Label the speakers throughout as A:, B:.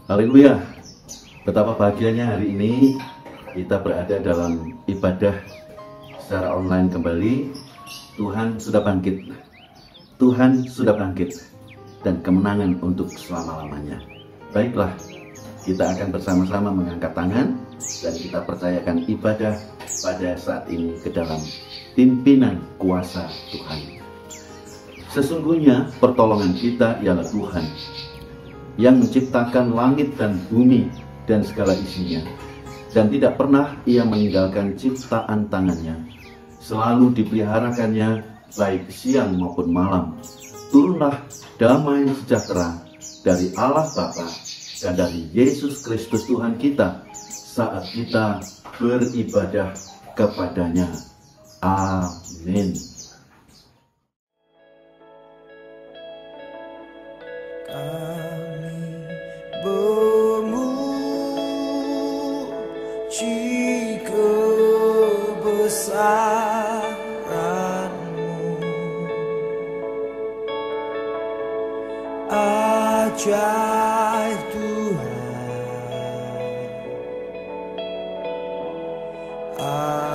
A: Haleluya. Betapa bahagianya hari ini kita berada dalam ibadah secara online kembali. Tuhan sudah bangkit. Tuhan sudah bangkit. Dan kemenangan untuk selama-lamanya. Baiklah, kita akan bersama-sama mengangkat tangan dan kita percayakan ibadah pada saat ini ke dalam pimpinan kuasa Tuhan. Sesungguhnya pertolongan kita ialah Tuhan yang menciptakan langit dan bumi dan segala isinya, dan tidak pernah ia meninggalkan ciptaan tangannya. Selalu dipeliharakannya baik siang maupun malam. Turunlah damai sejahtera dari Allah Bapa dan dari Yesus Kristus Tuhan kita saat kita beribadah kepadanya. Amin.
B: Kami memuji kebesaran-Mu, ajaib Tuhan,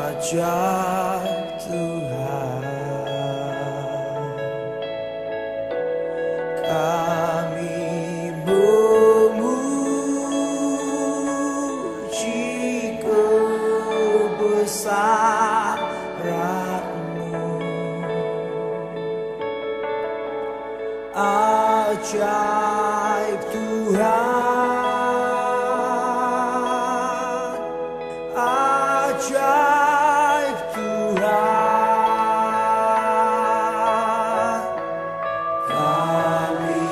B: ajaib Tuhan. Kami memuji kebesaran-Mu, ajaib Tuhan, ajaib Tuhan. Kami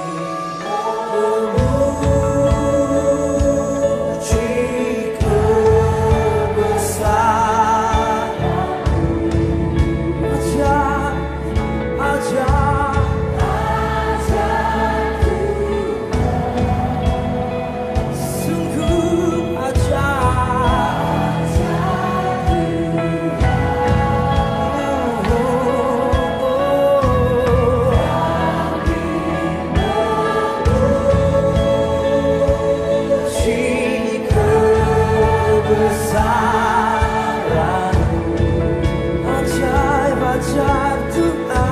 B: memuji kebesaran-Mu, ajaib Tuhan, sungguh ajaib Puji kebesaran-Mu, ajaib Tuhan.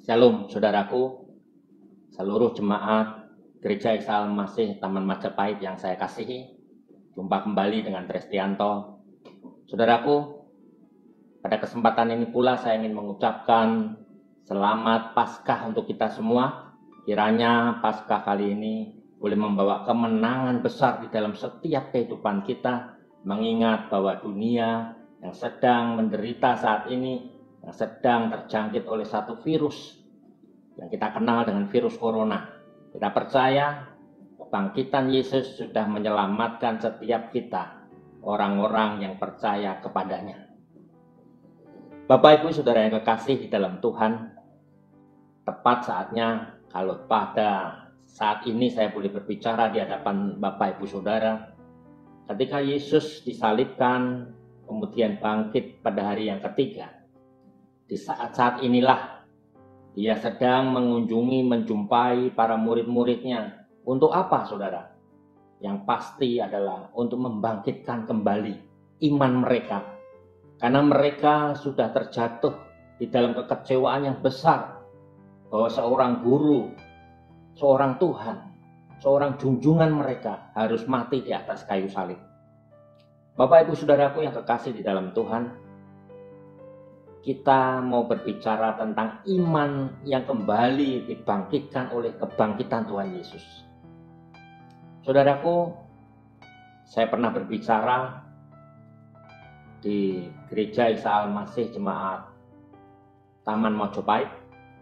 C: Shalom saudaraku, seluruh jemaat Gereja Isa Al-Masih Taman Majapahit yang saya kasihi. Jumpa kembali dengan Tristianto. Saudaraku, pada kesempatan ini pula saya ingin mengucapkan selamat Paskah untuk kita semua. Kiranya Paskah kali ini boleh membawa kemenangan besar di dalam setiap kehidupan kita, mengingat bahwa dunia yang sedang menderita saat ini, yang sedang terjangkit oleh satu virus yang kita kenal dengan virus corona. Kita percaya kebangkitan Yesus sudah menyelamatkan setiap kita, orang-orang yang percaya kepadanya. Bapak Ibu Saudara yang kekasih di dalam Tuhan, tepat saatnya kalau pada saat ini saya boleh berbicara di hadapan Bapak Ibu Saudara, ketika Yesus disalibkan, kemudian bangkit pada hari yang ketiga. Di saat-saat inilah Dia sedang menjumpai para murid-muridnya. Untuk apa, saudara? Yang pasti adalah untuk membangkitkan kembali iman mereka. Karena mereka sudah terjatuh di dalam kekecewaan yang besar. Bahwa seorang guru, seorang Tuhan, seorang junjungan mereka harus mati di atas kayu salib. Bapak Ibu Saudaraku yang kekasih di dalam Tuhan, kita mau berbicara tentang iman yang kembali dibangkitkan oleh kebangkitan Tuhan Yesus. Saudaraku, saya pernah berbicara di Gereja Isa Al-Masih Jemaat Taman Majapahit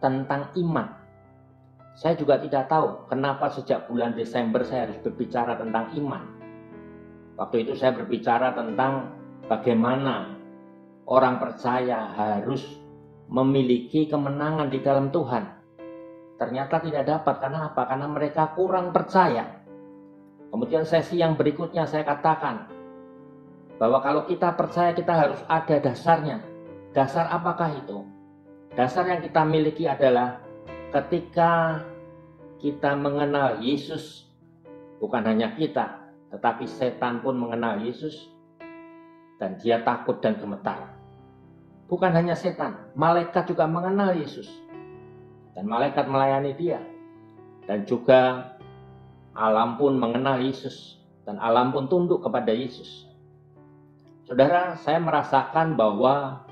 C: tentang iman. Saya juga tidak tahu kenapa sejak bulan Desember saya harus berbicara tentang iman. Waktu itu saya berbicara tentang bagaimana orang percaya harus memiliki kemenangan di dalam Tuhan. Ternyata tidak dapat. Karena apa? Karena mereka kurang percaya. Kemudian sesi yang berikutnya saya katakan bahwa kalau kita percaya kita harus ada dasarnya. Dasar apakah itu? Dasar yang kita miliki adalah ketika kita mengenal Yesus, bukan hanya kita, tetapi setan pun mengenal Yesus dan dia takut dan gemetar. Bukan hanya setan, malaikat juga mengenal Yesus dan malaikat melayani dia. Dan juga alam pun mengenal Yesus dan alam pun tunduk kepada Yesus. Saudara, saya merasakan bahwa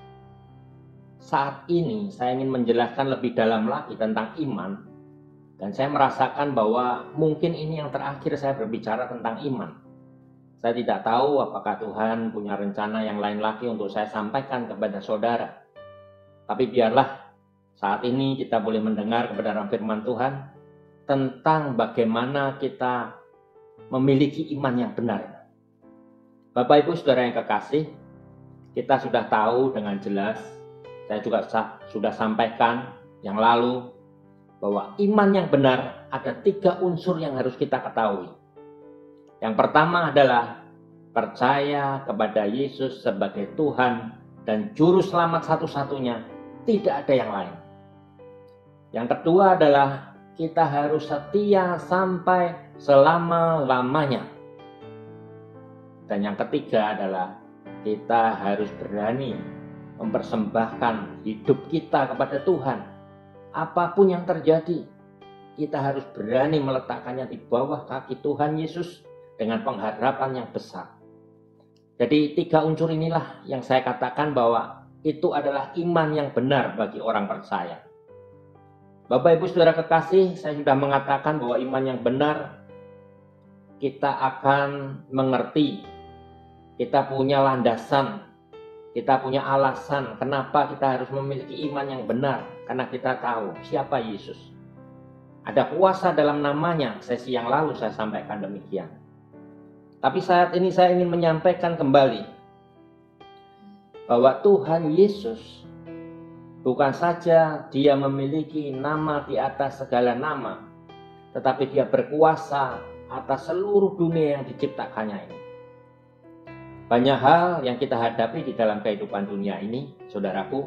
C: saat ini saya ingin menjelaskan lebih dalam lagi tentang iman. Dan saya merasakan bahwa mungkin ini yang terakhir saya berbicara tentang iman. Saya tidak tahu apakah Tuhan punya rencana yang lain lagi untuk saya sampaikan kepada saudara. Tapi biarlah saat ini kita boleh mendengar kebenaran firman Tuhan tentang bagaimana kita memiliki iman yang benar. Bapak Ibu Saudara yang kekasih, kita sudah tahu dengan jelas, saya juga sudah sampaikan yang lalu, bahwa iman yang benar ada 3 unsur yang harus kita ketahui. Yang pertama adalah percaya kepada Yesus sebagai Tuhan dan Juru Selamat satu-satunya, tidak ada yang lain. Yang kedua adalah kita harus setia sampai selama-lamanya. Dan yang ketiga adalah kita harus berani mempersembahkan hidup kita kepada Tuhan. Apapun yang terjadi, kita harus berani meletakkannya di bawah kaki Tuhan Yesus dengan pengharapan yang besar. Jadi 3 unsur inilah yang saya katakan bahwa itu adalah iman yang benar bagi orang percaya. Bapak Ibu Saudara kekasih, saya sudah mengatakan bahwa iman yang benar kita akan mengerti, kita punya landasan, kita punya alasan kenapa kita harus memiliki iman yang benar, karena kita tahu siapa Yesus. Ada kuasa dalam namanya, sesi yang lalu saya sampaikan demikian. Tapi saat ini saya ingin menyampaikan kembali bahwa Tuhan Yesus bukan saja dia memiliki nama di atas segala nama, tetapi dia berkuasa atas seluruh dunia yang diciptakannya ini. Banyak hal yang kita hadapi di dalam kehidupan dunia ini, saudaraku.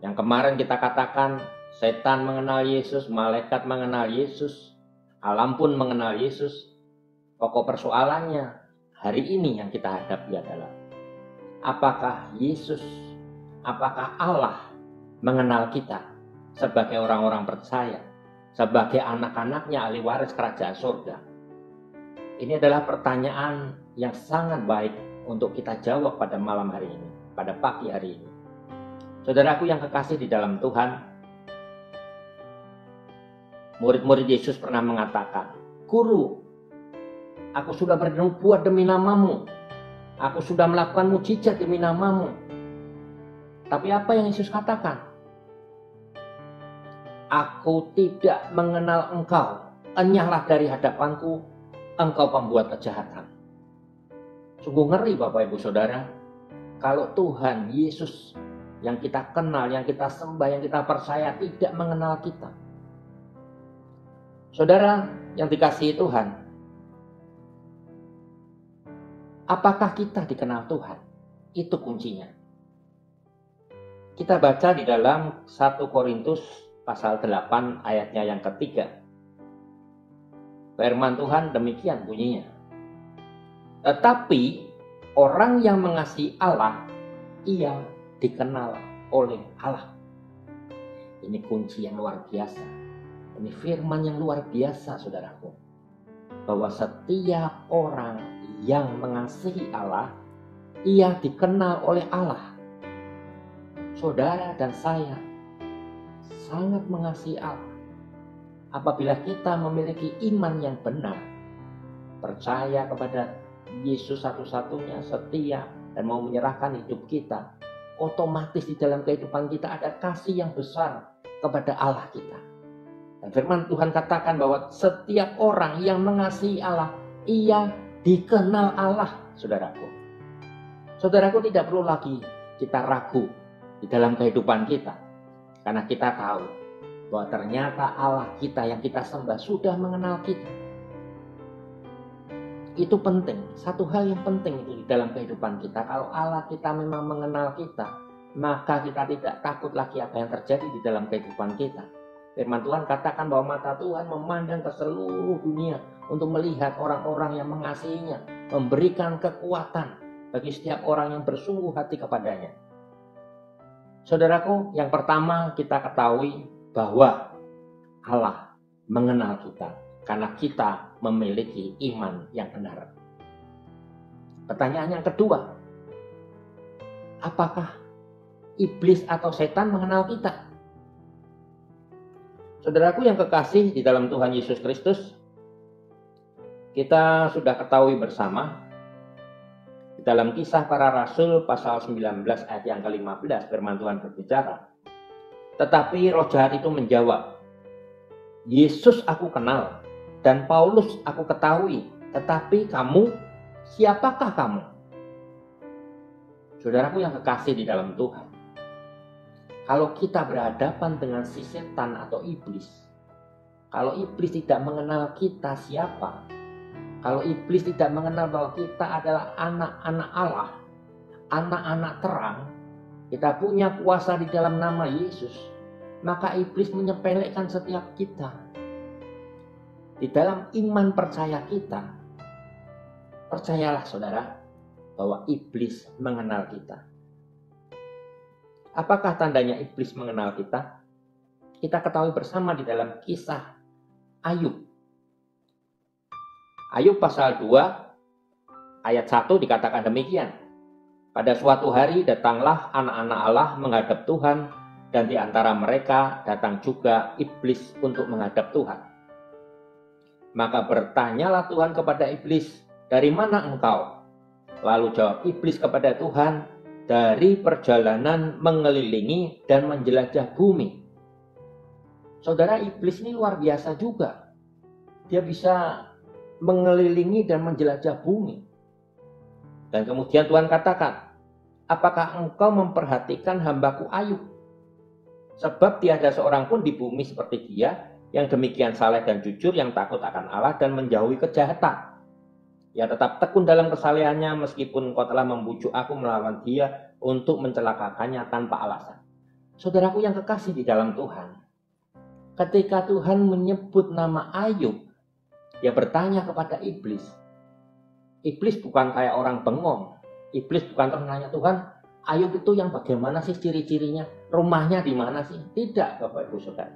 C: Yang kemarin kita katakan, setan mengenal Yesus, malaikat mengenal Yesus, alam pun mengenal Yesus. Pokok persoalannya hari ini yang kita hadapi adalah, apakah Yesus, apakah Allah mengenal kita sebagai orang-orang percaya, sebagai anak-anaknya ahli waris kerajaan surga? Ini adalah pertanyaan yang sangat baik untuk kita jawab pada malam hari ini, pada pagi hari ini. Saudaraku yang kekasih di dalam Tuhan, murid-murid Yesus pernah mengatakan, "Guru, aku sudah bernubuat demi namamu, aku sudah melakukan mujizat demi namamu." Tapi apa yang Yesus katakan? "Aku tidak mengenal engkau, enyahlah dari hadapanku, engkau pembuat kejahatan." Sungguh ngeri Bapak Ibu Saudara, kalau Tuhan Yesus yang kita kenal, yang kita sembah, yang kita percaya tidak mengenal kita. Saudara yang dikasihi Tuhan, apakah kita dikenal Tuhan? Itu kuncinya. Kita baca di dalam 1 Korintus pasal 8 ayatnya yang ketiga. Firman Tuhan demikian bunyinya. Tetapi orang yang mengasihi Allah, ia dikenal oleh Allah. Ini kunci yang luar biasa. Ini firman yang luar biasa, saudaraku. Bahwa setiap orang yang mengasihi Allah, ia dikenal oleh Allah. Saudara dan saya sangat mengasihi Allah. Apabila kita memiliki iman yang benar, percaya kepada Yesus satu-satunya, setia, dan mau menyerahkan hidup kita, otomatis di dalam kehidupan kita ada kasih yang besar kepada Allah kita. Dan firman Tuhan katakan bahwa setiap orang yang mengasihi Allah, ia dikenal Allah, saudaraku. Saudaraku, tidak perlu lagi kita ragu di dalam kehidupan kita. Karena kita tahu bahwa ternyata Allah kita yang kita sembah sudah mengenal kita. Itu penting, satu hal yang penting itu di dalam kehidupan kita. Kalau Allah kita memang mengenal kita, maka kita tidak takut lagi apa yang terjadi di dalam kehidupan kita. Firman Tuhan katakan bahwa mata Tuhan memandang ke seluruh dunia untuk melihat orang-orang yang mengasihinya, memberikan kekuatan bagi setiap orang yang bersungguh hati kepadanya. Saudaraku, yang pertama kita ketahui bahwa Allah mengenal kita karena kita memiliki iman yang benar. Pertanyaan yang kedua, apakah iblis atau setan mengenal kita? Saudaraku yang kekasih di dalam Tuhan Yesus Kristus, kita sudah ketahui bersama di dalam Kisah Para Rasul pasal 19 ayat yang ke-15 firman Tuhan berbicara. Tetapi roh jahat itu menjawab, Yesus aku kenal dan Paulus aku ketahui, tetapi kamu, siapakah kamu? Saudaraku yang kekasih di dalam Tuhan, kalau kita berhadapan dengan si setan atau iblis, kalau iblis tidak mengenal kita siapa, kalau iblis tidak mengenal bahwa kita adalah anak-anak Allah, anak-anak terang, kita punya kuasa di dalam nama Yesus, maka iblis menyepelekan setiap kita. Di dalam iman percaya kita, percayalah saudara, bahwa iblis mengenal kita. Apakah tandanya iblis mengenal kita? Kita ketahui bersama di dalam kisah Ayub. Ayub pasal 2 ayat 1 dikatakan demikian. Pada suatu hari datanglah anak-anak Allah menghadap Tuhan, dan di antara mereka datang juga iblis untuk menghadap Tuhan. Maka bertanyalah Tuhan kepada iblis, dari mana engkau? Lalu jawab iblis kepada Tuhan, dari perjalanan mengelilingi dan menjelajah bumi. Saudara, iblis ini luar biasa juga. Dia bisa mengelilingi dan menjelajah bumi. Dan kemudian Tuhan katakan, apakah engkau memperhatikan hambaku Ayub? Sebab tiada seorang pun di bumi seperti dia, yang demikian saleh dan jujur, yang takut akan Allah dan menjauhi kejahatan. Ia tetap tekun dalam kesalehannya, meskipun engkau telah membujuk aku melawan dia untuk mencelakakannya tanpa alasan. Saudaraku yang kekasih di dalam Tuhan, ketika Tuhan menyebut nama Ayub, dia bertanya kepada iblis. Iblis bukan kayak orang bengong. Iblis bukan terus nanya, Tuhan, Ayub itu yang bagaimana sih ciri-cirinya? Rumahnya di mana sih? Tidak, Bapak Ibu Saudara.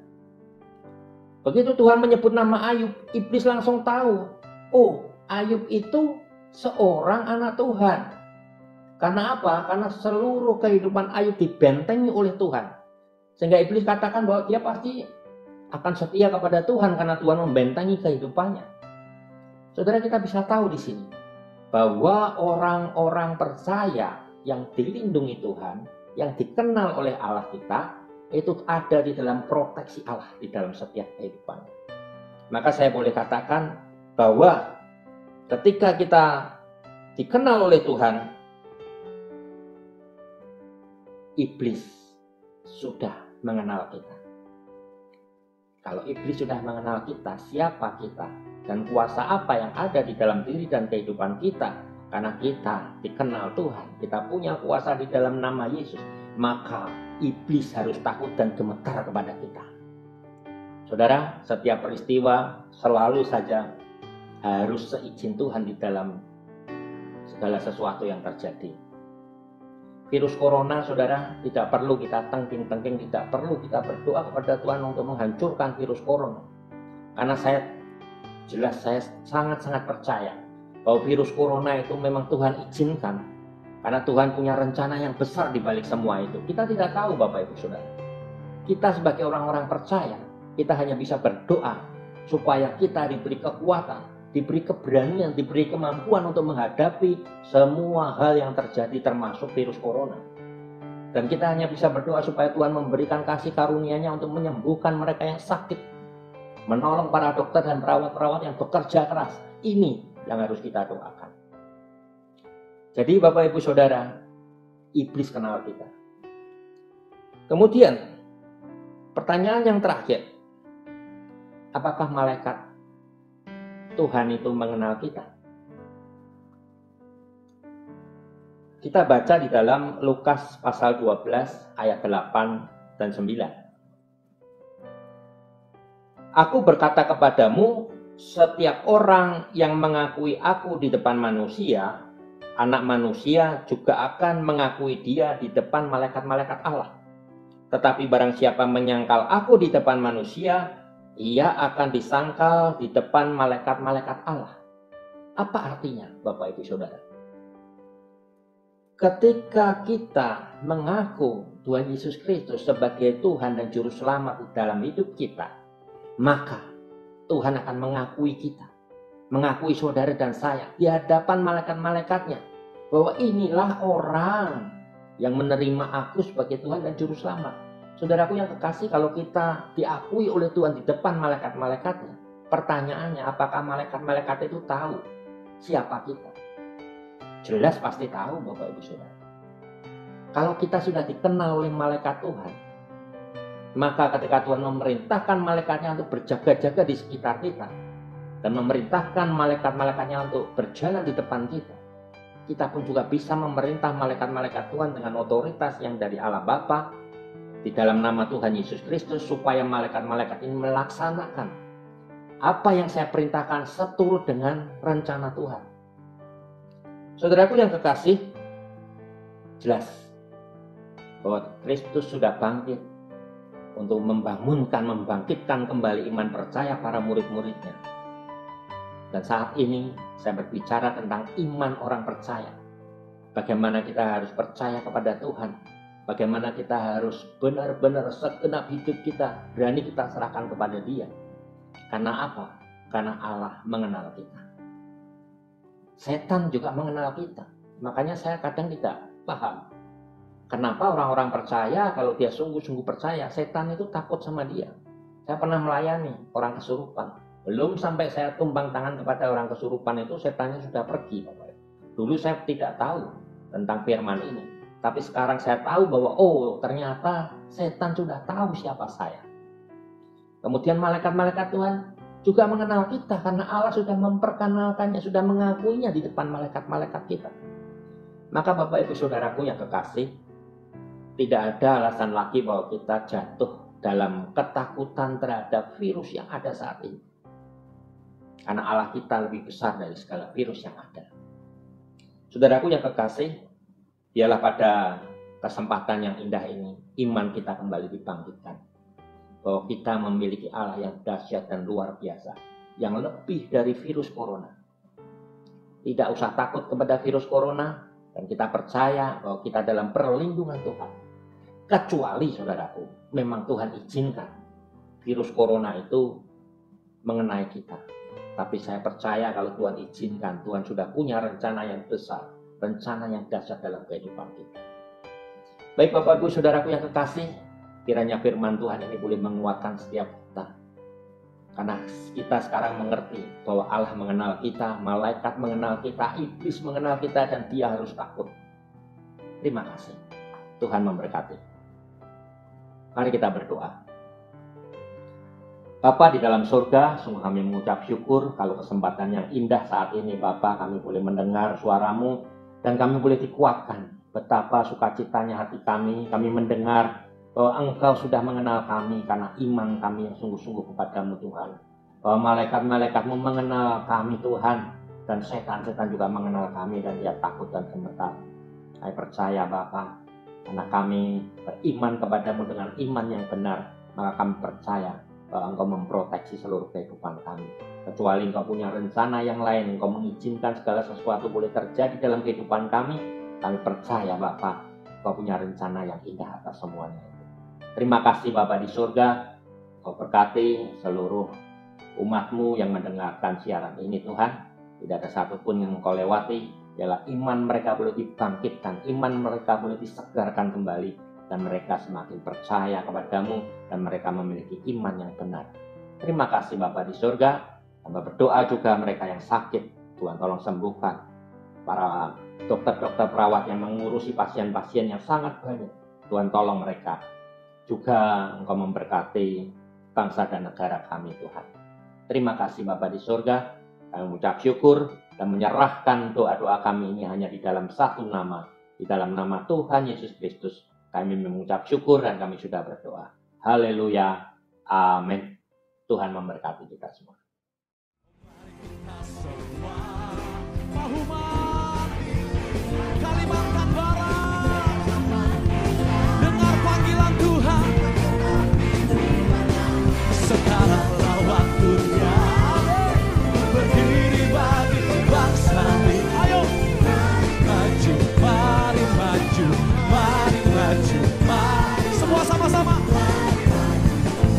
C: Begitu Tuhan menyebut nama Ayub, iblis langsung tahu. Oh, Ayub itu seorang anak Tuhan. Karena apa? Karena seluruh kehidupan Ayub dibentengi oleh Tuhan. Sehingga iblis katakan bahwa dia pasti akan setia kepada Tuhan karena Tuhan membentengi kehidupannya. Saudara, kita bisa tahu di sini bahwa orang-orang percaya yang dilindungi Tuhan, yang dikenal oleh Allah kita, itu ada di dalam proteksi Allah di dalam setiap kehidupan. Maka saya boleh katakan bahwa ketika kita dikenal oleh Tuhan, iblis sudah mengenal kita. Kalau iblis sudah mengenal kita, siapa kita, dan kuasa apa yang ada di dalam diri dan kehidupan kita, karena kita dikenal Tuhan, kita punya kuasa di dalam nama Yesus, maka iblis harus takut dan gemetar kepada kita. Saudara, setiap peristiwa selalu saja harus seizin Tuhan di dalam segala sesuatu yang terjadi. Virus corona, saudara, tidak perlu kita tengking-tengking, tidak perlu kita berdoa kepada Tuhan untuk menghancurkan virus corona. Karena saya sangat-sangat percaya bahwa virus corona itu memang Tuhan izinkan. Karena Tuhan punya rencana yang besar di balik semua itu. Kita tidak tahu, Bapak Ibu Saudara. Kita sebagai orang-orang percaya, kita hanya bisa berdoa supaya kita diberi kekuatan, diberi keberanian, diberi kemampuan untuk menghadapi semua hal yang terjadi termasuk virus corona. Dan kita hanya bisa berdoa supaya Tuhan memberikan kasih karunia-Nya untuk menyembuhkan mereka yang sakit, menolong para dokter dan perawat-perawat yang bekerja keras. Ini yang harus kita doakan. Jadi Bapak Ibu Saudara, iblis kenal kita. Kemudian pertanyaan yang terakhir, apakah malaikat Tuhan itu mengenal kita? Kita baca di dalam Lukas pasal 12 ayat 8 dan 9. Aku berkata kepadamu, setiap orang yang mengakui aku di depan manusia, Anak Manusia juga akan mengakui dia di depan malaikat-malaikat Allah. Tetapi barang siapa menyangkal aku di depan manusia, ia akan disangkal di depan malaikat-malaikat Allah. Apa artinya, Bapak Ibu Saudara? Ketika kita mengaku Tuhan Yesus Kristus sebagai Tuhan dan Juru Selamat di dalam hidup kita, maka Tuhan akan mengakui kita, mengakui saudara dan saya di hadapan malaikat-malaikatnya, bahwa inilah orang yang menerima aku sebagai Tuhan dan Juru Selamat. Saudaraku yang kekasih, kalau kita diakui oleh Tuhan di depan malaikat-malaikatnya, pertanyaannya, apakah malaikat-malaikat itu tahu siapa kita? Jelas pasti tahu, Bapak Ibu Saudara. Kalau kita sudah dikenal oleh malaikat Tuhan, maka ketika Tuhan memerintahkan malaikatnya untuk berjaga-jaga di sekitar kita, dan memerintahkan malaikat-malaikatnya untuk berjalan di depan kita, kita pun juga bisa memerintah malaikat-malaikat Tuhan dengan otoritas yang dari Allah Bapa, di dalam nama Tuhan Yesus Kristus, supaya malaikat-malaikat ini melaksanakan apa yang saya perintahkan seturut dengan rencana Tuhan. Saudaraku yang kekasih, jelas bahwa Kristus sudah bangkit untuk membangkitkan kembali iman percaya para murid-muridnya. Dan saat ini saya berbicara tentang iman orang percaya. Bagaimana kita harus percaya kepada Tuhan. Bagaimana kita harus benar-benar segenap hidup kita berani kita serahkan kepada Dia. Karena apa? Karena Allah mengenal kita. Setan juga mengenal kita. Makanya saya kadang tidak paham. Kenapa orang-orang percaya, kalau dia sungguh-sungguh percaya, setan itu takut sama dia. Saya pernah melayani orang kesurupan. Belum sampai saya tumbang tangan kepada orang kesurupan itu, setannya sudah pergi. Dulu saya tidak tahu tentang firman ini. Tapi sekarang saya tahu bahwa ternyata setan sudah tahu siapa saya. Kemudian malaikat-malaikat Tuhan juga mengenal kita karena Allah sudah memperkenalkannya, sudah mengakuinya di depan malaikat-malaikat kita. Maka Bapak Ibu Saudaraku yang kekasih, tidak ada alasan lagi bahwa kita jatuh dalam ketakutan terhadap virus yang ada saat ini. Karena Allah kita lebih besar dari segala virus yang ada. Saudaraku yang kekasih, biarlah pada kesempatan yang indah ini, iman kita kembali dibangkitkan. Bahwa kita memiliki Allah yang dahsyat dan luar biasa. Yang lebih dari virus corona. Tidak usah takut kepada virus corona. Dan kita percaya bahwa kita dalam perlindungan Tuhan. Kecuali saudaraku, memang Tuhan izinkan virus corona itu mengenai kita. Tapi saya percaya kalau Tuhan izinkan, Tuhan sudah punya rencana yang besar. Rencana yang dahsyat dalam kehidupan kita. Baik Bapak Ibu Saudaraku yang kekasih, kiranya firman Tuhan ini boleh menguatkan setiap kita. Karena kita sekarang mengerti bahwa Allah mengenal kita, malaikat mengenal kita, iblis mengenal kita, dan dia harus takut. Terima kasih. Tuhan memberkati. Mari kita berdoa. Bapa di dalam surga, sungguh kami mengucap syukur kalau kesempatan yang indah saat ini Bapa, kami boleh mendengar suara-Mu dan kami boleh dikuatkan. Betapa sukacitanya hati kami mendengar bahwa Engkau sudah mengenal kami karena iman kami yang sungguh-sungguh kepada-Mu Tuhan. Bahwa malaikat-malaikat-Mu mengenal kami Tuhan, dan setan-setan juga mengenal kami dan dia takut dan gemetar. Kami percaya Bapa, karena kami beriman kepada-Mu dengan iman yang benar, maka kami percaya bahwa Engkau memproteksi seluruh kehidupan kami. Kecuali Engkau punya rencana yang lain, Engkau mengizinkan segala sesuatu boleh terjadi dalam kehidupan kami percaya Bapa, Engkau punya rencana yang indah atas semuanya. Terima kasih Bapa di surga, Engkau berkati seluruh umat-Mu yang mendengarkan siaran ini Tuhan. Tidak ada satupun yang Engkau lewati, ialah iman mereka boleh dibangkitkan, iman mereka boleh disegarkan kembali, dan mereka semakin percaya kepada-Mu, dan mereka memiliki iman yang benar. Terima kasih Bapa di surga. Hamba berdoa juga mereka yang sakit, Tuhan tolong sembuhkan. Para dokter-dokter perawat yang mengurusi pasien-pasien yang sangat banyak, Tuhan tolong mereka. Juga Engkau memberkati bangsa dan negara kami Tuhan. Terima kasih Bapa di surga. Kami mengucap syukur dan menyerahkan doa-doa kami ini hanya di dalam satu nama, Di dalam nama Tuhan Yesus Kristus, kami mengucap syukur dan kami sudah berdoa. Haleluya. Amin. Tuhan memberkati kita semua.
B: Kalimantan Barat, dengar panggilan Tuhan. Sekaranglah waktunya berdiri bagi bangsa ini. Ayo maju, mari maju, mari maju, mari semua sama-sama.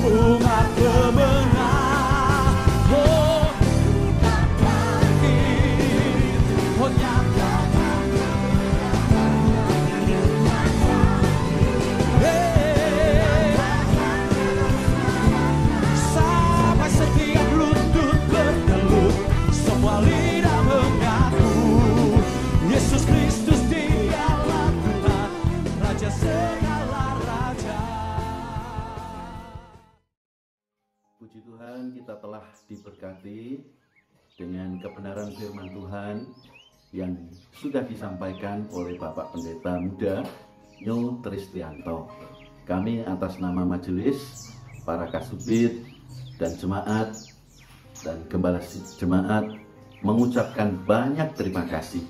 B: Umat pemenang, oh bangkit, oh nyata. Sampai setiap lutut bertelut, semua lidah mengaku Yesus Kristus dialah Tuhan, Raja segala raja.
A: Puji Tuhan, kita telah diberkati dengan kebenaran firman Tuhan yang sudah disampaikan oleh Bapak Pendeta Muda Nyo Tristianto. Kami atas nama majelis, para kasubit dan jemaat dan gembala jemaat mengucapkan banyak terima kasih,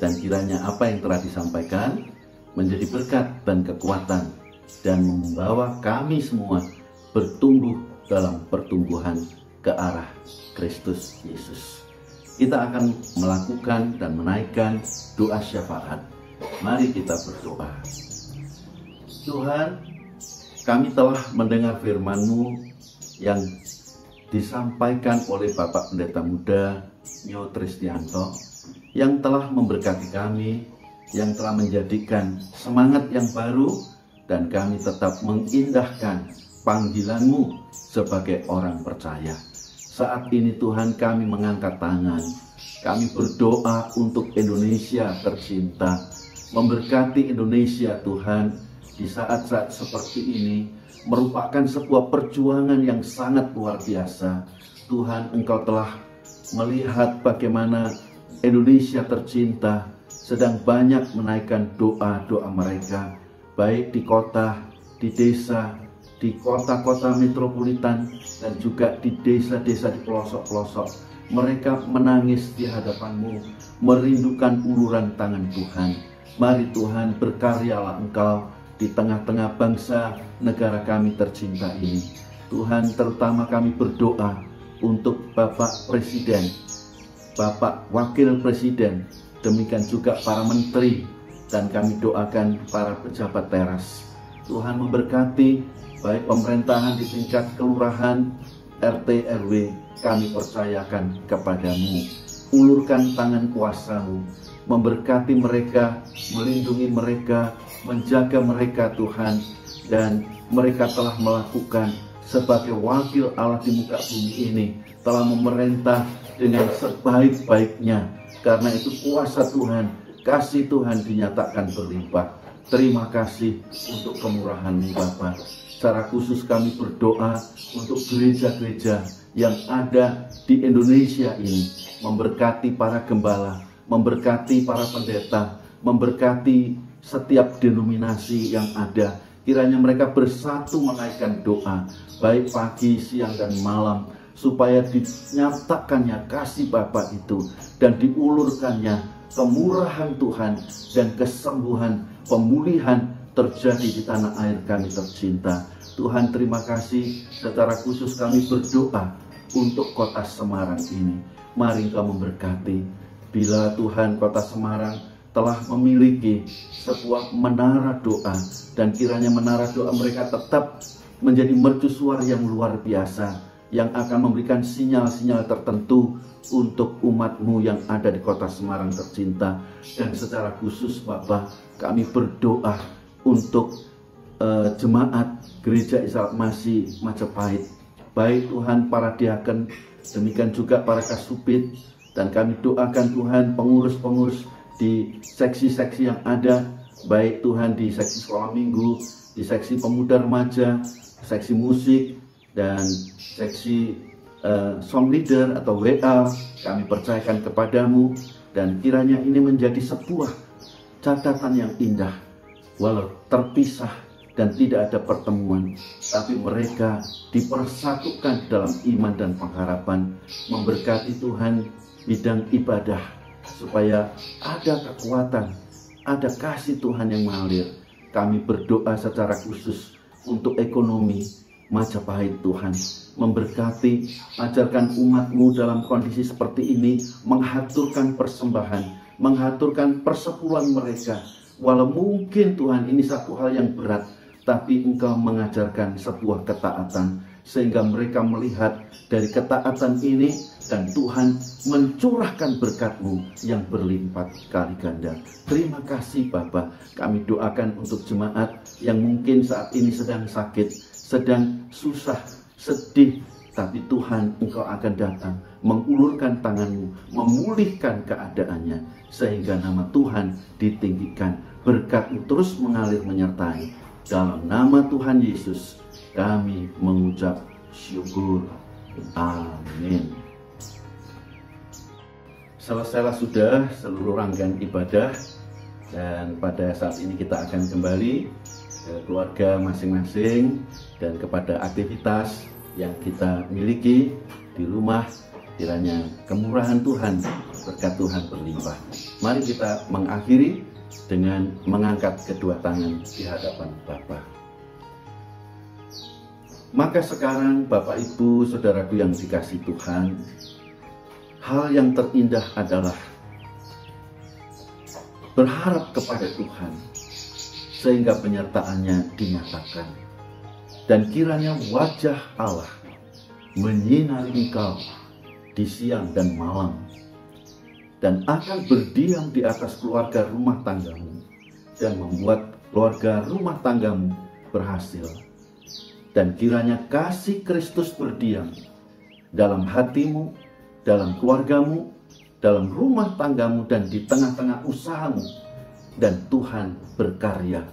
A: dan kiranya apa yang telah disampaikan menjadi berkat dan kekuatan dan membawa kami semua bertumbuh dalam pertumbuhan ke arah Kristus Yesus. Kita akan melakukan dan menaikkan doa syafaat. Mari kita berdoa. Tuhan, kami telah mendengar firman-Mu yang disampaikan oleh Bapak Pendeta Muda Nyo Tristianto, yang telah memberkati kami, yang telah menjadikan semangat yang baru, dan kami tetap mengindahkan panggilan-Mu sebagai orang percaya. Saat ini Tuhan, kami mengangkat tangan, kami berdoa untuk Indonesia tercinta, memberkati Indonesia Tuhan. Di saat-saat seperti ini merupakan sebuah perjuangan yang sangat luar biasa. Tuhan, Engkau telah melihat bagaimana Indonesia tercinta sedang banyak menaikkan doa-doa mereka, baik di kota, di desa, di kota-kota metropolitan, dan juga di desa-desa di pelosok-pelosok. Mereka menangis di hadapan-Mu, merindukan uluran tangan Tuhan. Mari Tuhan, berkaryalah Engkau di tengah-tengah bangsa negara kami tercinta ini. Tuhan, terutama kami berdoa untuk Bapak Presiden, Bapak Wakil Presiden, demikian juga para menteri, dan kami doakan para pejabat teras. Tuhan memberkati baik pemerintahan di tingkat kelurahan, RT, RW, kami percayakan kepadamu. Ulurkan tangan kuasa-Mu, memberkati mereka, melindungi mereka, menjaga mereka Tuhan. Dan mereka telah melakukan sebagai wakil Allah di muka bumi ini, telah memerintah dengan sebaik-baiknya. Karena itu kuasa Tuhan, kasih Tuhan dinyatakan berlimpah. Terima kasih untuk kemurahan-Mu Bapa. Secara khusus kami berdoa untuk gereja-gereja yang ada di Indonesia ini, memberkati para gembala, memberkati para pendeta, memberkati setiap denominasi yang ada. Kiranya mereka bersatu menaikkan doa, baik pagi, siang, dan malam, supaya dinyatakannya kasih Bapa itu, dan diulurkannya kemurahan Tuhan dan kesembuhan, pemulihan terjadi di tanah air kami tercinta. Tuhan, terima kasih. Secara khusus kami berdoa untuk kota Semarang ini. Mari Engkau memberkati. Bila Tuhan, kota Semarang telah memiliki sebuah menara doa, dan kiranya menara doa mereka tetap menjadi mercusuar yang luar biasa, yang akan memberikan sinyal-sinyal tertentu untuk umat-Mu yang ada di kota Semarang tercinta. Dan secara khusus Bapak, kami berdoa untuk jemaat Gereja Israel Masih Majapahit, baik Tuhan para diaken, demikian juga para kasubit, dan kami doakan Tuhan pengurus-pengurus di seksi-seksi yang ada, baik Tuhan di seksi sekolah minggu, di seksi pemuda remaja, seksi musik, dan seksi song leader atau WA. Kami percayakan kepadamu, dan kiranya ini menjadi sebuah catatan yang indah. Walau terpisah dan tidak ada pertemuan, tapi mereka dipersatukan dalam iman dan pengharapan, memberkati Tuhan bidang ibadah, supaya ada kekuatan, ada kasih Tuhan yang mengalir. Kami berdoa secara khusus untuk ekonomi Majapahit. Tuhan memberkati, ajarkan umat-Mu dalam kondisi seperti ini, menghaturkan persembahan, menghaturkan persepuluhan mereka. Walau mungkin Tuhan ini satu hal yang berat, tapi Engkau mengajarkan sebuah ketaatan, sehingga mereka melihat dari ketaatan ini, dan Tuhan mencurahkan berkat-Mu yang berlipat kali ganda. Terima kasih Bapa. Kami doakan untuk jemaat yang mungkin saat ini sedang sakit, sedang susah, sedih, tapi Tuhan, Engkau akan datang, mengulurkan tangan-Mu, memulihkan keadaannya, sehingga nama Tuhan ditinggikan, berkat-Mu terus mengalir menyertai. Dalam nama Tuhan Yesus, kami mengucap syukur. Amin. Selesailah sudah seluruh rangkaian ibadah, dan pada saat ini kita akan kembali ke keluarga masing-masing dan kepada aktivitas yang kita miliki di rumah. Kiranya kemurahan Tuhan, berkat Tuhan berlimpah. Mari kita mengakhiri dengan mengangkat kedua tangan di hadapan Bapa. Maka sekarang Bapak Ibu Saudaraku yang dikasihi Tuhan, hal yang terindah adalah berharap kepada Tuhan, sehingga penyertaannya dinyatakan. Dan kiranya wajah Allah menyinari engkau di siang dan malam, dan akan berdiam di atas keluarga rumah tanggamu, dan membuat keluarga rumah tanggamu berhasil. Dan kiranya kasih Kristus berdiam dalam hatimu, dalam keluargamu, dalam rumah tanggamu, dan di tengah-tengah usahamu. Dan Tuhan berkarya.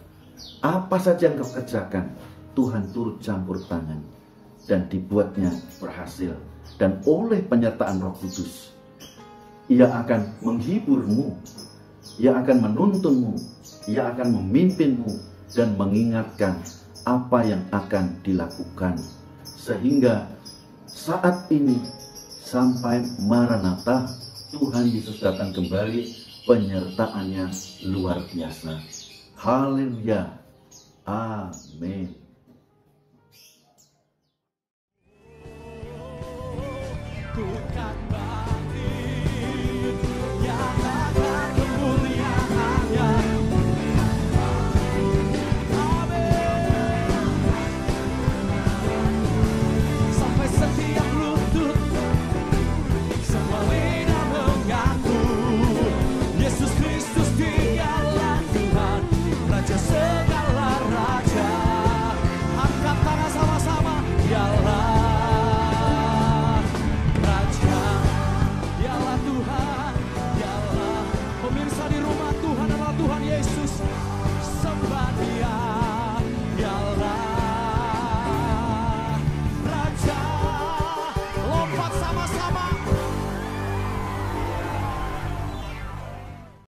A: Apa saja yang kau kerjakan, Tuhan turut campur tangan, dan dibuatnya berhasil. Dan oleh penyertaan Roh Kudus, Ia akan menghiburmu, Ia akan menuntunmu, Ia akan memimpinmu, dan mengingatkan apa yang akan dilakukan. Sehingga saat ini sampai Maranatha, Tuhan Yesus datang kembali, penyertaannya luar biasa. Haleluya. Amin.
B: Bukan